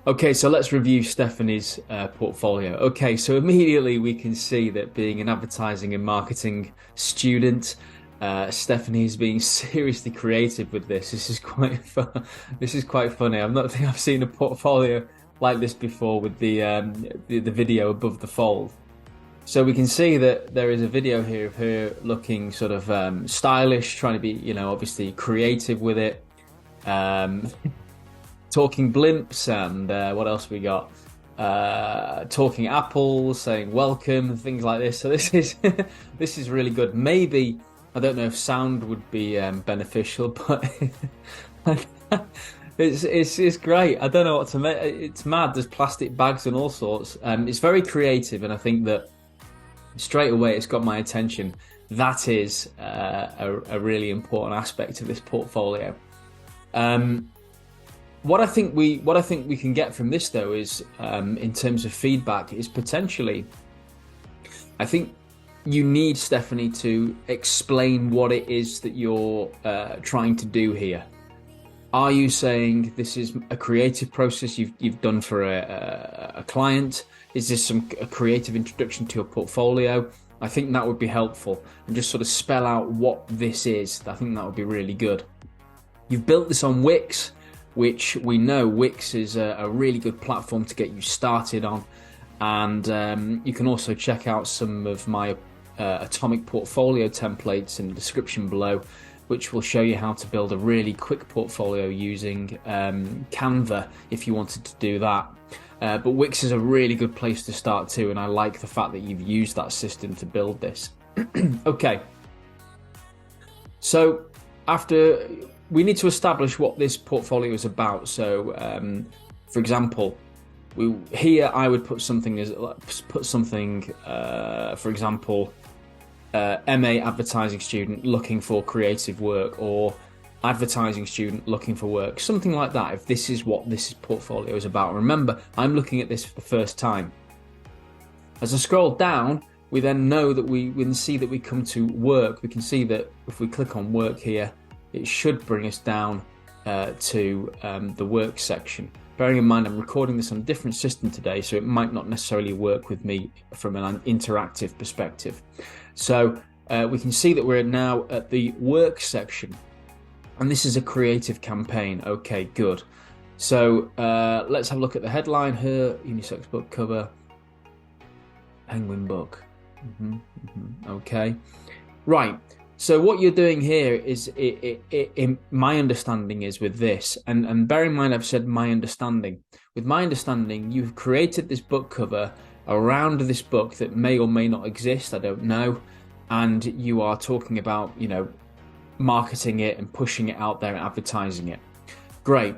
Okay, so let's review Stephanie's portfolio. Okay, so immediately we can see that being an advertising and marketing student, Stephanie is being seriously creative with this. This is quite fun. This is quite funny. I'm not think I've seen a portfolio like this before with the video above the fold. So we can see that there is a video here of her looking sort of stylish, trying to be, obviously creative with it. Um, Talking blimps and what else we got? Talking apples, saying welcome, things like this. So this is this is really good. Maybe I don't know if sound would be beneficial, but it's great. I don't know what to make. It's mad. There's plastic bags and all sorts. It's very creative, and I think that straight away it's got my attention. That is a really important aspect of this portfolio. Um, what I think we can get from this though is in terms of feedback is potentially I think you need Stephanie to explain what it is that you're trying to do here. Are you saying this is a creative process you've done for a client? Is this a creative introduction to your portfolio? I think that would be helpful, and just sort of spell out what this is. I think that would be really good. You've built this on Wix, which we know Wix is a really good platform to get you started on. And you can also check out some of my atomic portfolio templates in the description below, which will show you how to build a really quick portfolio using Canva if you wanted to do that. But Wix is a really good place to start too, and I like the fact that you've used that system to build this. Okay, so after we need to establish what this portfolio is about. So, for example, here I would put something for example, MA advertising student looking for creative work, or advertising student looking for work, something like that. If this is what this portfolio is about, remember, I'm looking at this for the first time. As I scroll down, we then know that we can see that we come to work. We can see that if we click on work here, it should bring us down to the work section. Bearing in mind I'm recording this on a different system today, so it might not necessarily work with me from an interactive perspective. So we can see that we're now at the work section, and this is a creative campaign. Okay, good. So let's have a look at the headline here. Unisex book cover, penguin book. Okay, right. So what you're doing here is, my understanding is with this, and bear in mind I've said my understanding. With my understanding, you've created this book cover around this book that may or may not exist, I don't know, and you are talking about, marketing it and pushing it out there and advertising it. Great.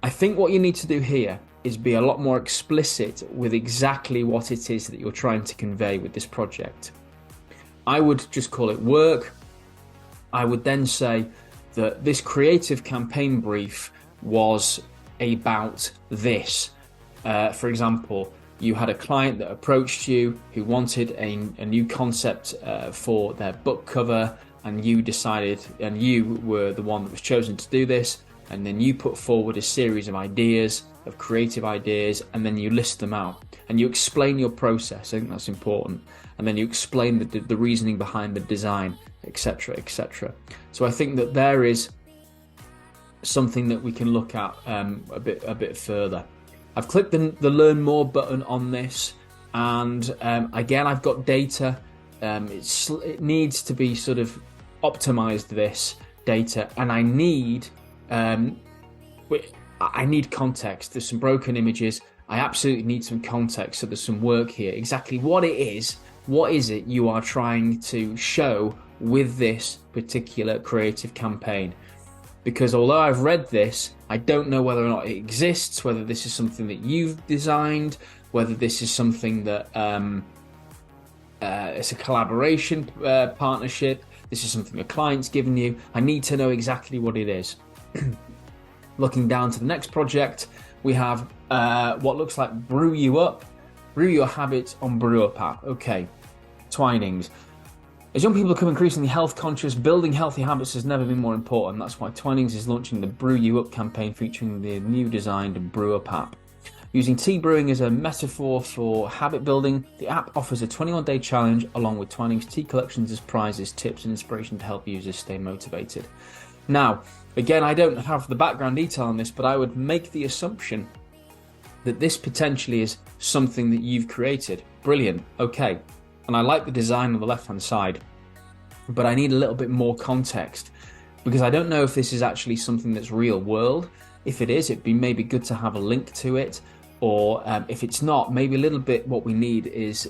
I think what you need to do here is be a lot more explicit with exactly what it is that you're trying to convey with this project. I would just call it work. I would then say that this creative campaign brief was about this. For example, you had a client that approached you who wanted a new concept for their book cover, and you decided, and you were the one that was chosen to do this, and then you put forward a series of ideas, of creative ideas, and then you list them out and you explain your process. I think that's important. And then you explain the reasoning behind the design, etc., etc. So I think that there is something that we can look at a bit further. I've clicked the learn more button on this, and again I've got data. It needs to be sort of optimized, this data, and I need context. There's some broken images. I absolutely need some context, so there's some work here. Exactly what it is. What is it you are trying to show with this particular creative campaign? Because although I've read this, I don't know whether or not it exists, whether this is something that you've designed, whether this is something that it's a collaboration partnership, this is something a client's given you. I need to know exactly what it is. Looking down to the next project, we have what looks like Brew You Up. Brew Your Habits on Brew Up app. Okay, Twinings. As young people become increasingly health conscious, building healthy habits has never been more important. That's why Twinings is launching the Brew You Up campaign featuring the new designed Brew Up app. Using tea brewing as a metaphor for habit building, the app offers a 21-day challenge along with Twining's tea collections as prizes, tips, and inspiration to help users stay motivated. Now, again, I don't have the background detail on this, but I would make the assumption that this potentially is something that you've created. Brilliant. Okay. And I like the design on the left-hand side, but I need a little bit more context because I don't know if this is actually something that's real world. If it is, it'd be maybe good to have a link to it. Or if it's not, maybe a little bit what we need is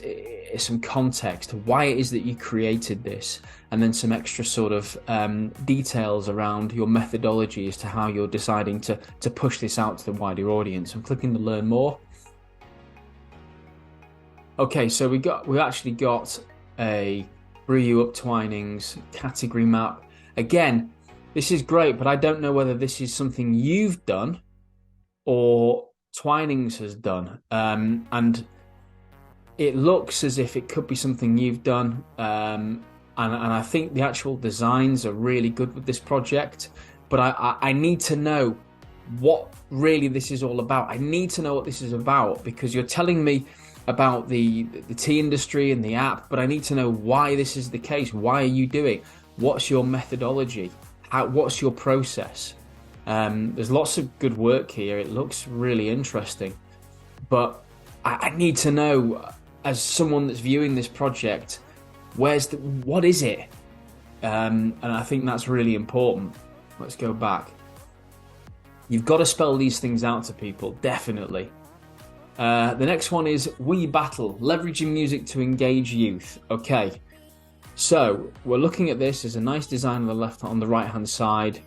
some context, why it is that you created this, and then some extra sort of details around your methodology as to how you're deciding to push this out to the wider audience. I'm clicking to learn more. Okay, so we actually got a Brew You Up Twinings category map. Again, this is great, but I don't know whether this is something you've done or Twinings has done, and it looks as if it could be something you've done, and I think the actual designs are really good with this project, but I need to know what really this is all about. I need to know what this is about, because you're telling me about the tea industry and the app, but I need to know why this is the case. Why are you doing? What's your methodology? What's your process? There's lots of good work here. It looks really interesting, but I need to know, as someone that's viewing this project, what is it? And I think that's really important. Let's go back. You've got to spell these things out to people, definitely. The next one is We Battle, leveraging music to engage youth. Okay, so we're looking at this. There's a nice design on the right hand side.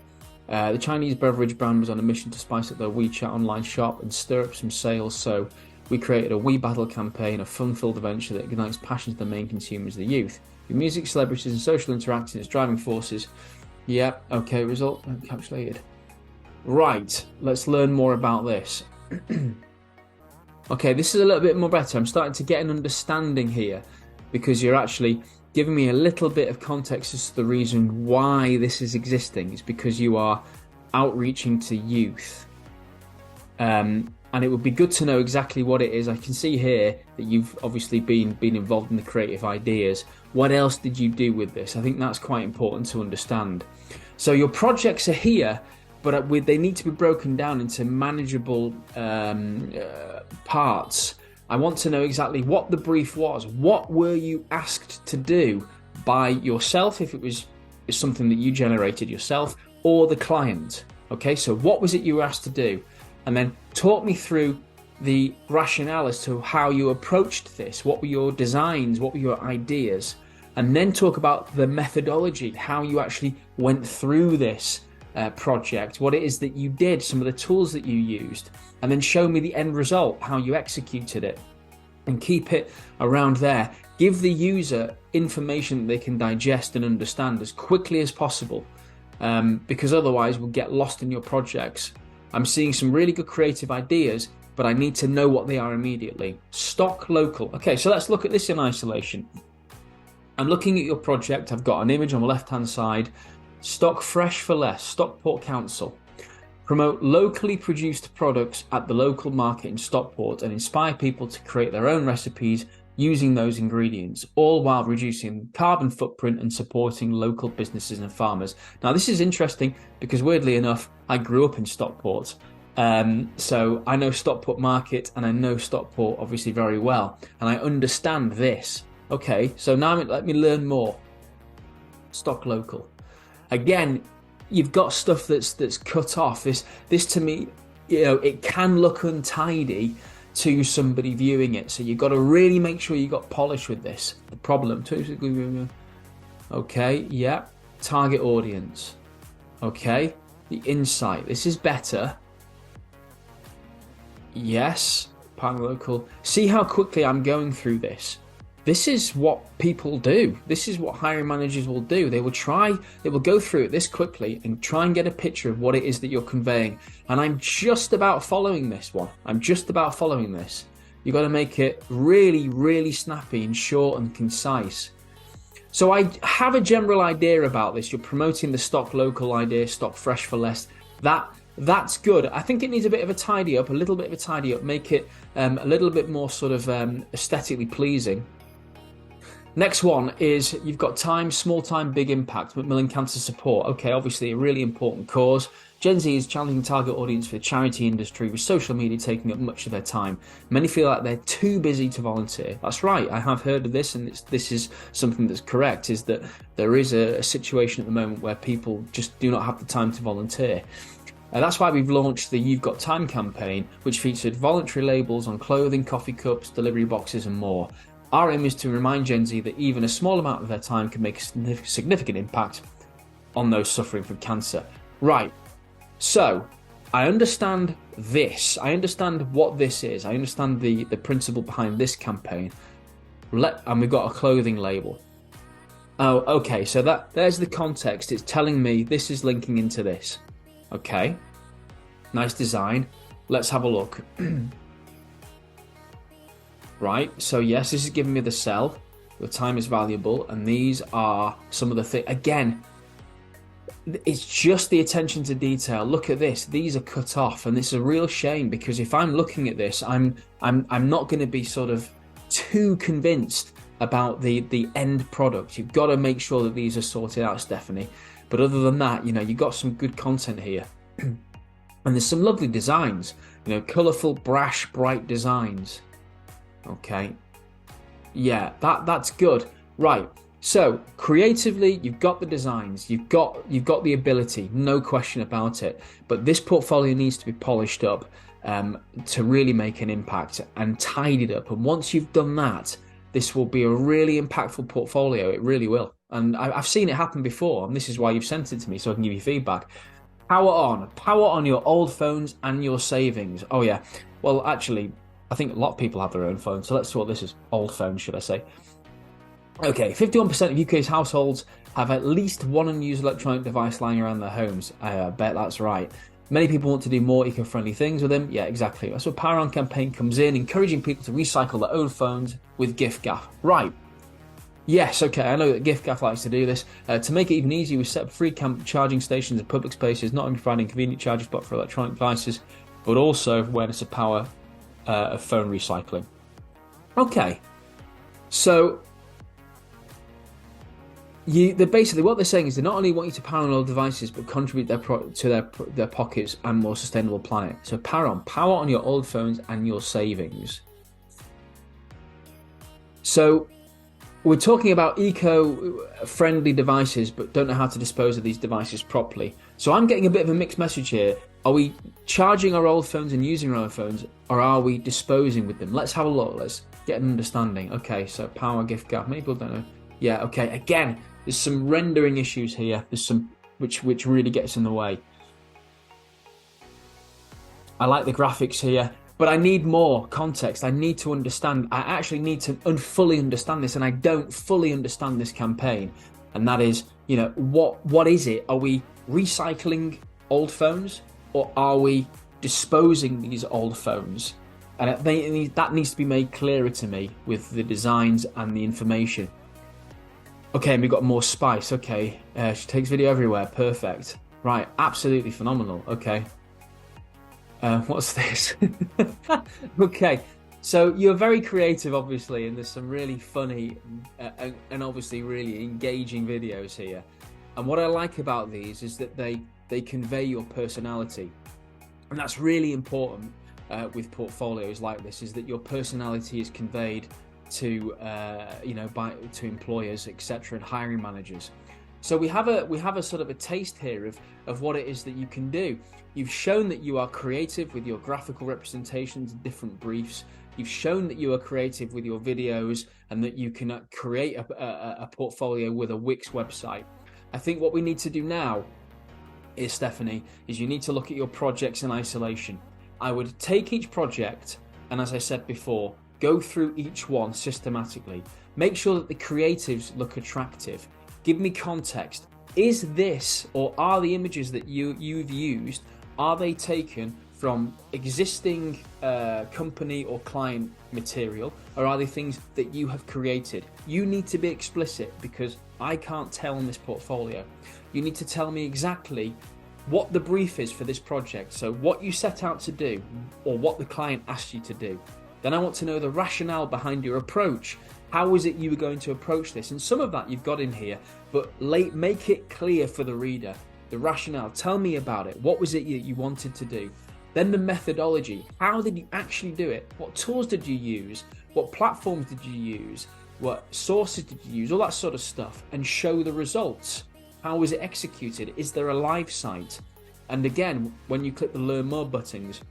The Chinese beverage brand was on a mission to spice up their WeChat online shop and stir up some sales, so we created a We Battle campaign, a fun-filled adventure that ignites passion to the main consumers, the youth. With music, celebrities and social interaction as driving forces. Yep, okay, result encapsulated. Right, let's learn more about this. Okay, this is a little bit more better. I'm starting to get an understanding here, because you're actually giving me a little bit of context as to the reason why this is existing. It's because you are outreaching to youth. And it would be good to know exactly what it is. I can see here that you've obviously been involved in the creative ideas. What else did you do with this? I think that's quite important to understand. So your projects are here, but they need to be broken down into manageable parts. I want to know exactly what the brief was. What were you asked to do by yourself, if it was something that you generated yourself, or the client? Okay, so what was it you were asked to do? And then talk me through the rationale as to how you approached this. What were your designs? What were your ideas? And then talk about the methodology, how you actually went through this project, what it is that you did, some of the tools that you used, and then show me the end result, how you executed it, and keep it around there. Give the user information that they can digest and understand as quickly as possible, because otherwise we'll get lost in your projects. I'm seeing some really good creative ideas, but I need to know what they are immediately. Stock local. Okay, so let's look at this in isolation. I'm looking at your project. I've got an image on the left-hand side. Stock fresh for less, Stockport Council. Promote locally produced products at the local market in Stockport and inspire people to create their own recipes using those ingredients, all while reducing carbon footprint and supporting local businesses and farmers. Now, this is interesting because, weirdly enough, I grew up in Stockport. So I know Stockport Market and I know Stockport obviously very well, and I understand this. Okay, so now let me learn more. Stock local. Again, you've got stuff that's cut off. This to me, it can look untidy to somebody viewing it. So you've got to really make sure you got polish with this. The problem. Okay, yeah. Target audience. Okay. The insight. This is better. Yes. Part local. See how quickly I'm going through this. This is what people do. This is what hiring managers will do. They will go through it this quickly and try and get a picture of what it is that you're conveying. And I'm just about following this one. You've got to make it really, really snappy and short and concise. So I have a general idea about this. You're promoting the stock local idea, stock fresh for less. That That's good. I think it needs a bit of a tidy up, a little bit of a tidy up, make it a little bit more sort of aesthetically pleasing. Next one is you've got time, small time, big impact, Macmillan Cancer Support. Okay, obviously a really important cause. Gen Z is challenging target audience for the charity industry, with social media taking up much of their time. Many feel like they're too busy to volunteer. That's right, I have heard of this, and this is something that's correct, is that there is a situation at the moment where people just do not have the time to volunteer. That's why we've launched the You've Got Time campaign, which featured voluntary labels on clothing, coffee cups, delivery boxes and more. Our aim is to remind Gen Z that even a small amount of their time can make a significant impact on those suffering from cancer. Right, so I understand this. I understand what this is. I understand the principle behind this campaign. And we've got a clothing label. Oh, okay, so there's the context. It's telling me this is linking into this. Okay, nice design. Let's have a look. Right, so yes, this is giving me the sell. Your time is valuable, and these are some of the things. Again, it's just the attention to detail. Look at this; these are cut off, and this is a real shame, because if I'm looking at this, I'm not going to be sort of too convinced about the end product. You've got to make sure that these are sorted out, Stephanie. But other than that, you've got some good content here. And there's some lovely designs, colourful, brash, bright designs. Okay. Yeah, that's good. Right. So creatively, you've got the designs, you've got the ability, no question about it. But this portfolio needs to be polished up to really make an impact and tidied up. And once you've done that, this will be a really impactful portfolio. It really will. And I've seen it happen before, and this is why you've sent it to me, so I can give you feedback. Power on your old phones and your savings. Oh yeah, well actually, I think a lot of people have their own phones, so let's see what this is. Old phones, should I say. Okay, 51% of UK's households have at least one unused electronic device lying around their homes. I bet that's right. Many people want to do more eco-friendly things with them. Yeah, exactly. That's where Power On campaign comes in, encouraging people to recycle their own phones with giffgaff. Right. Yes, okay, I know that giffgaff likes to do this. To make it even easier, we set up free charging stations in public spaces, not only providing convenient charging spot for electronic devices, but also awareness of power of phone recycling. Okay, so basically what they're saying is they not only want you to power on old devices, but contribute to their pockets and more sustainable planet. So power on your old phones and your savings. So we're talking about eco-friendly devices, but don't know how to dispose of these devices properly. So I'm getting a bit of a mixed message here. Are we charging our old phones and using our old phones, or are we disposing with them? Let's have a look. Let's get an understanding. Okay, so power, giffgaff. Many people don't know. Yeah, okay. Again, there's some rendering issues here. There's some which really gets in the way. I like the graphics here. But I need more context. I need to understand. I actually need to fully understand this, and I don't fully understand this campaign. And that is, what is it? Are we recycling old phones, or are we disposing these old phones? And that needs to be made clearer to me with the designs and the information. Okay, and we've got more spice. Okay, she takes video everywhere. Perfect. Right, absolutely phenomenal. Okay. What's this? Okay, so you're very creative, obviously, and there's some really funny and obviously really engaging videos here. And what I like about these is that they convey your personality, and that's really important with portfolios like this. Is that your personality is conveyed to to employers, etc., and hiring managers. So we have a sort of a taste here of what it is that you can do. You've shown that you are creative with your graphical representations and different briefs. You've shown that you are creative with your videos and that you can create a portfolio with a Wix website. I think what we need to do now is, Stephanie, is you need to look at your projects in isolation. I would take each project and, as I said before, go through each one systematically. Make sure that the creatives look attractive. Give me context. Is this, or are the images that you've used, are they taken from existing company or client material, or are they things that you have created? You need to be explicit, because I can't tell in this portfolio. You need to tell me exactly what the brief is for this project, so what you set out to do or what the client asked you to do. Then I want to know the rationale behind your approach. How is it you were going to approach this? And some of that you've got in here, but make it clear for the reader. The rationale, tell me about it. What was it that you wanted to do? Then the methodology. How did you actually do it? What tools did you use? What platforms did you use? What sources did you use? All that sort of stuff. And show the results. How was it executed? Is there a live site? And again, when you click the learn more buttons,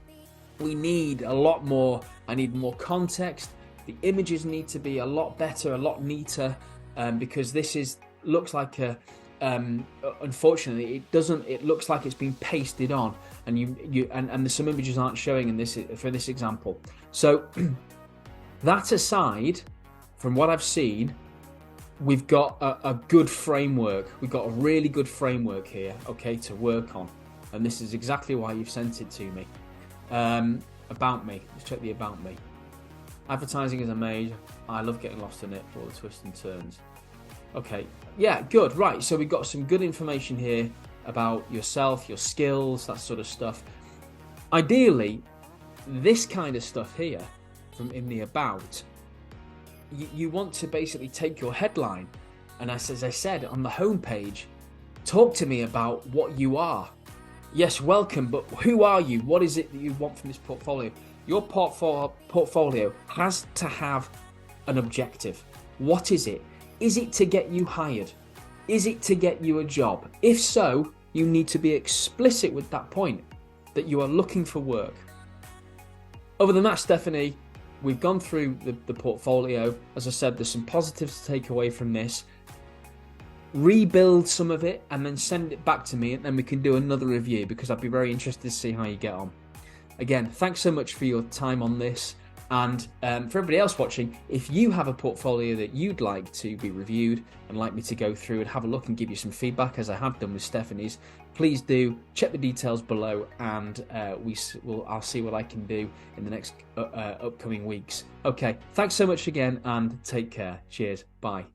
we need a lot more. I need more context. The images need to be a lot better, a lot neater, because this looks like a unfortunately it doesn't. It looks like it's been pasted on, and some images aren't showing in this for this example. So that aside, from what I've seen, we've got a good framework. We've got a really good framework here, okay, to work on, and this is exactly why you've sent it to me. About me. Let's check the about me. Advertising is amazing. I love getting lost in it for all the twists and turns. Okay, yeah, good. Right, so we've got some good information here about yourself, your skills, that sort of stuff. Ideally, this kind of stuff here, from in the about, you want to basically take your headline, and as I said on the homepage, talk to me about what you are. Yes, welcome, but who are you? What is it that you want from this portfolio? Your portfolio has to have an objective. What is it? Is it to get you hired? Is it to get you a job? If so, you need to be explicit with that point, that you are looking for work. Other than that, Stephanie, we've gone through the portfolio. As I said, there's some positives to take away from this. Rebuild some of it and then send it back to me, and then we can do another review, because I'd be very interested to see how you get on. Again, thanks so much for your time on this, and for everybody else watching, if you have a portfolio that you'd like to be reviewed and like me to go through and have a look and give you some feedback, as I have done with Stephanie's, please do check the details below, and I'll see what I can do in the next upcoming weeks. Okay, thanks so much again, and take care. Cheers. Bye.